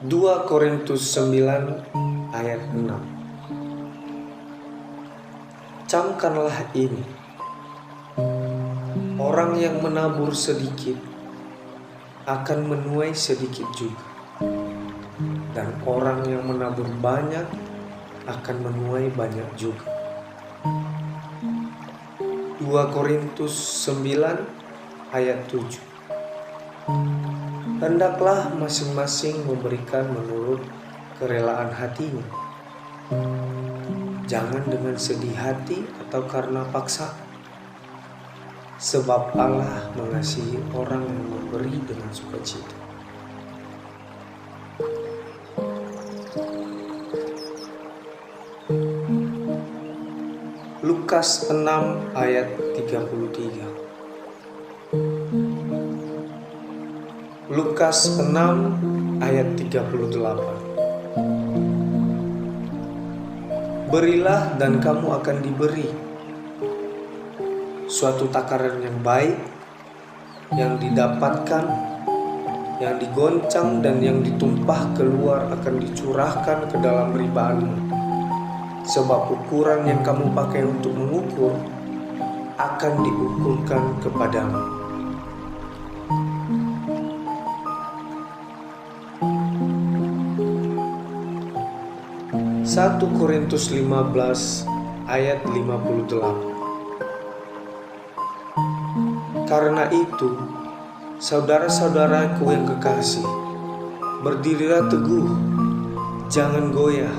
2 Korintus 9 ayat 6. Camkanlah ini, orang yang menabur sedikit akan menuai sedikit juga, dan orang yang menabur banyak akan menuai banyak juga. 2 Korintus 9 ayat 7. Hendaklah masing-masing memberikan menurut kerelaan hatinya, jangan dengan sedih hati atau karena paksa, sebab Allah mengasihi orang yang memberi dengan sukacita. Lukas 6 ayat 33. Lukas 6 ayat 38. Berilah dan kamu akan diberi. Suatu takaran yang baik, yang didapatkan, yang digoncang dan yang ditumpah keluar akan dicurahkan ke dalam ribaanmu. Sebab ukuran yang kamu pakai untuk mengukur akan diukurkan kepadamu. 1 Korintus 15 ayat 58. Karena itu, saudara-saudaraku yang kekasih, berdirilah teguh, jangan goyah,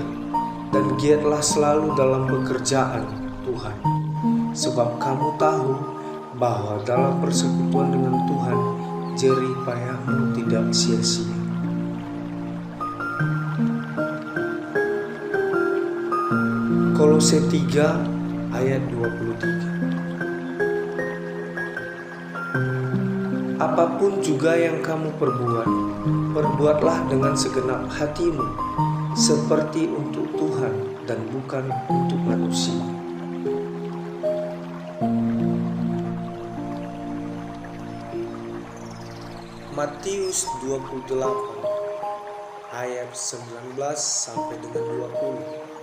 dan giatlah selalu dalam pekerjaan Tuhan. Sebab kamu tahu bahwa dalam persekutuan dengan Tuhan, jerih payahmu tidak sia-sia. Kolose 3 ayat 23. Apapun juga yang kamu perbuat, perbuatlah dengan segenap hatimu, seperti untuk Tuhan dan bukan untuk manusia. Matius 28 ayat 19 sampai dengan 20.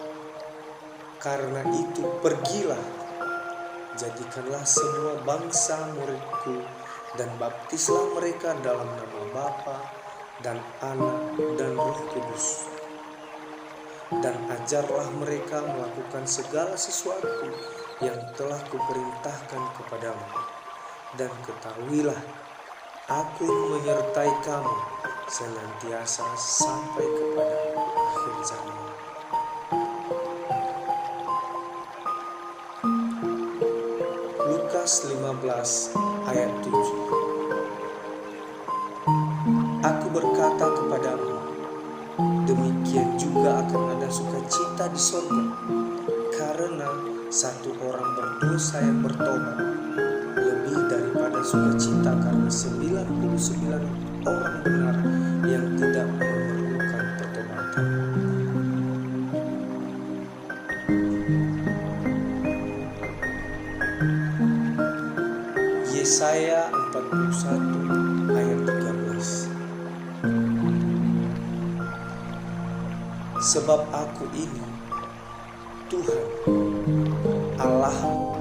Karena itu pergilah, jadikanlah semua bangsa muridku, dan baptislah mereka dalam nama Bapa dan Anak dan Roh Kudus. Dan ajarlah mereka melakukan segala sesuatu yang telah kuperintahkan kepadamu. Dan ketahuilah, aku menyertai kamu senantiasa sampai kepada akhir zaman. Lukas 15 ayat 7. Aku berkata kepadamu, demikian juga akan ada sukacita di surga, karena satu orang berdosa yang bertobat, lebih daripada sukacita karena 99 orang benar yang tidak memerlukan pertobatan. Yesaya 41 ayat 13. Sebab aku ini, Tuhan, Allahmu,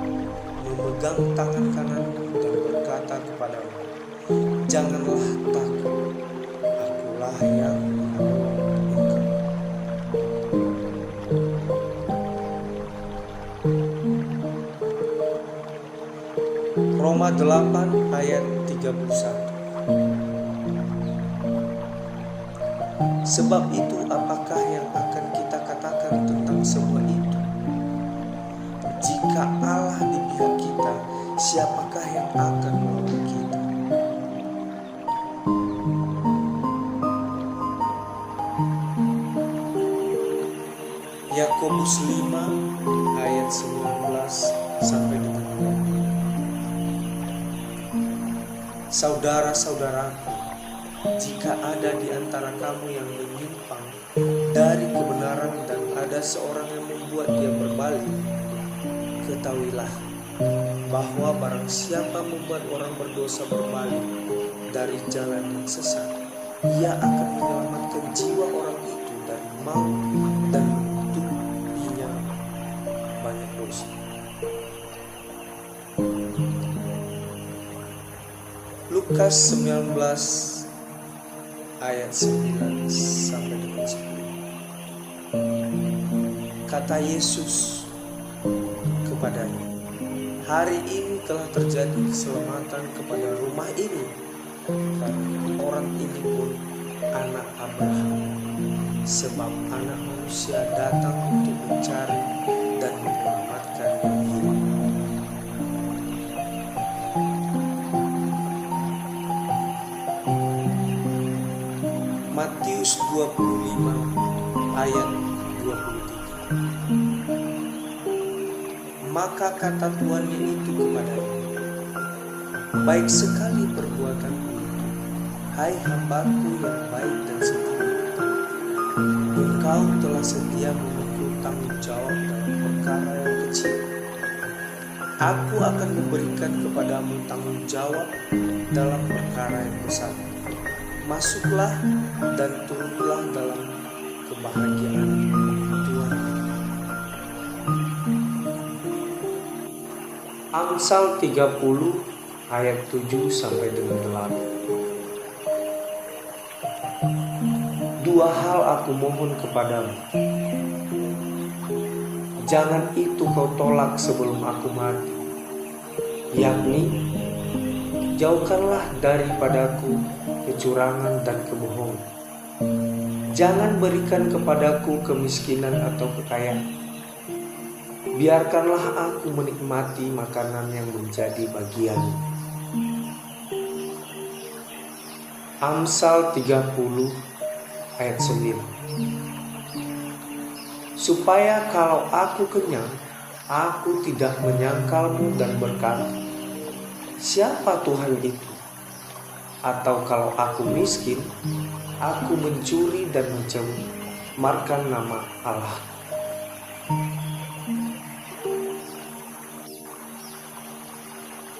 memegang tangan kananmu dan berkata kepadamu, janganlah takut, akulah yang menolong engkau. Roma 8 ayat 31. Sebab itu apakah yang akan kita katakan tentang semua itu? Jika Allah di pihak kita, siapakah yang akan melawan kita? Yakobus 5 ayat 19 sampai dengan 20. Saudara-saudaraku, jika ada di antara kamu yang menyimpang dari kebenaran dan ada seorang yang membuat dia berbalik, ketahuilah bahwa barang siapa membuat orang berdosa berbalik dari jalan yang sesat, Ia akan menyelamatkan jiwa orang itu dari maut dan menutupinya banyak dosa. Lukas 19 ayat 9 sampai dengan 10. Kata Yesus kepadanya, "Hari ini telah terjadi keselamatan kepada rumah ini, karena orang ini pun anak Abraham, sebab Anak Manusia datang untuk mencari dan menyelamatkan yang hilang." Matius 25 ayat 23. Maka kata tuannya itu kepadanya, "Baik sekali perbuatanmu itu, hai hambaku yang baik dan setia. Engkau telah setia memikul tanggung jawab dalam perkara yang kecil. Aku akan memberikan kepadamu tanggung jawab dalam perkara yang besar. Masuklah dan turunlah dalam kebahagiaan Tuhan." Amsal 30 ayat 7 sampai dengan 8. Dua hal aku mohon kepadamu, jangan itu kau tolak sebelum aku mati, yakni jauhkanlah daripadaku kecurangan dan kebohongan. Jangan berikan kepadaku kemiskinan atau kekayaan. Biarkanlah aku menikmati makanan yang menjadi bagianmu. Amsal 30 ayat 9. Supaya kalau aku kenyang, aku tidak menyangkalmu dan berkata, "Siapa Tuhan itu?" Atau kalau aku miskin, aku mencuri dan mencemarkan nama Allah.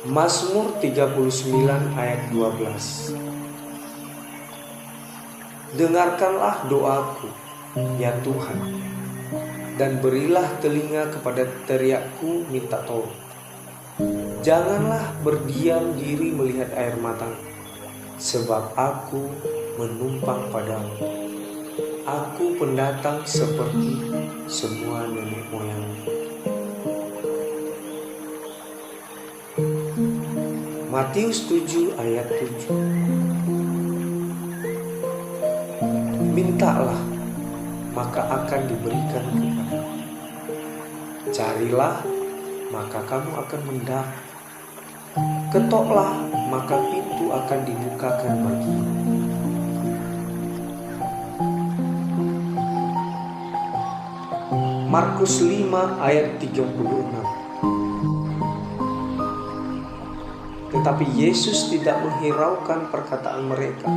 Mazmur 39 ayat 12. Dengarkanlah doaku, ya Tuhan, dan berilah telinga kepada teriakku minta tolong. Janganlah berdiam diri melihat air mataku, sebab aku menumpang padamu. Aku pendatang seperti semua nenek moyangku. Matius 7 ayat 7. Mintalah, maka akan diberikan kepadamu. Carilah, maka kamu akan mendapat. Ketoklah, maka pintu akan dibukakan bagimu. Markus 5 ayat 36. Tetapi Yesus tidak menghiraukan perkataan mereka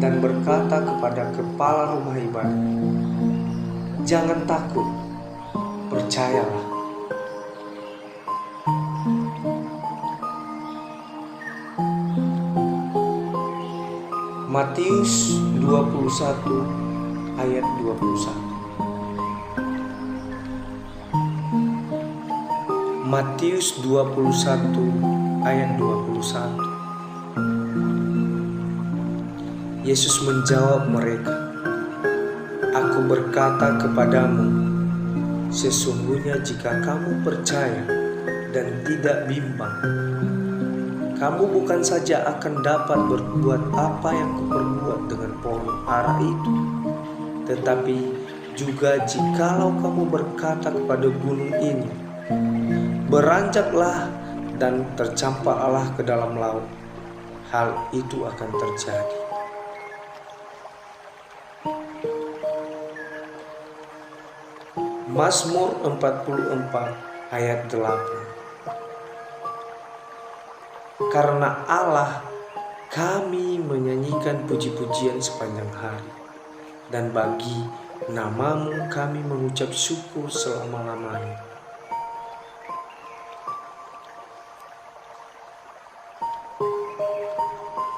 dan berkata kepada kepala rumah ibadah, "Jangan takut, percayalah." Matius 21 ayat 21. Matius 21 ayat 21. Yesus menjawab mereka, "Aku berkata kepadamu, sesungguhnya jika kamu percaya dan tidak bimbang, kamu bukan saja akan dapat berbuat apa yang kuperbuat dengan pohon ara itu, tetapi juga jikalau kamu berkata kepada gunung ini, beranjaklah dan tercampaklah ke dalam laut, hal itu akan terjadi." Mazmur 44 ayat 8. Karena Allah, kami menyanyikan puji-pujian sepanjang hari, dan bagi namamu kami mengucap syukur selama-lamanya.